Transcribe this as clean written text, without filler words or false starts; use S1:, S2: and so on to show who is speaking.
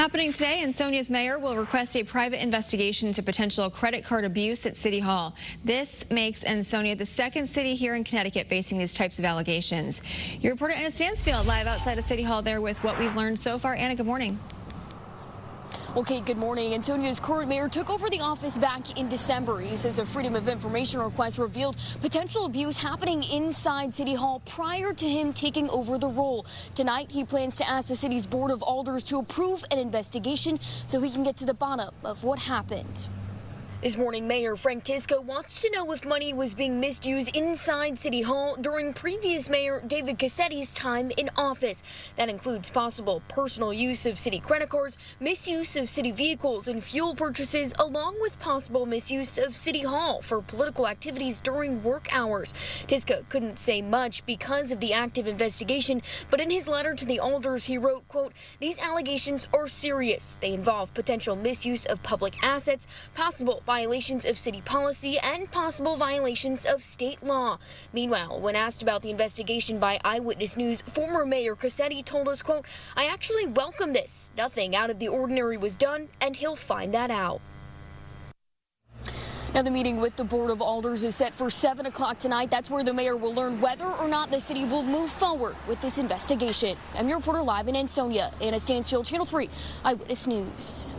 S1: Happening today, Ansonia's mayor will request a private investigation into potential credit card abuse at City Hall. This makes Ansonia the second city here in Connecticut facing these types of allegations. Your reporter Anna Stansfield live outside of City Hall there with what we've learned so far. Anna, good morning.
S2: Well, Kate, good morning. Ansonia's current mayor took over the office back in December. He says a Freedom of Information request revealed potential abuse happening inside City Hall prior to him taking over the role. Tonight, he plans to ask the city's Board of Alders to approve an investigation so he can get to the bottom of what happened. This morning, Mayor Frank Tisco wants to know if money was being misused inside City Hall during previous Mayor David Cassetti's time in office. That includes possible personal use of city credit cards, misuse of city vehicles and fuel purchases, along with possible misuse of City Hall for political activities during work hours. Tisco couldn't say much because of the active investigation, but in his letter to the Alders, he wrote, quote, "These allegations are serious. They involve potential misuse of public assets, possible violations of city policy, and possible violations of state law." Meanwhile, when asked about the investigation by Eyewitness News, former Mayor Cassetti told us, quote, "I actually welcome this. Nothing out of the ordinary was done, and he'll find that out." Now, the meeting with the Board of Alders is set for 7 o'clock tonight. That's where the mayor will learn whether or not the city will move forward with this investigation. I'm your reporter live in Ansonia, Anna Stansfield, Channel 3 Eyewitness News.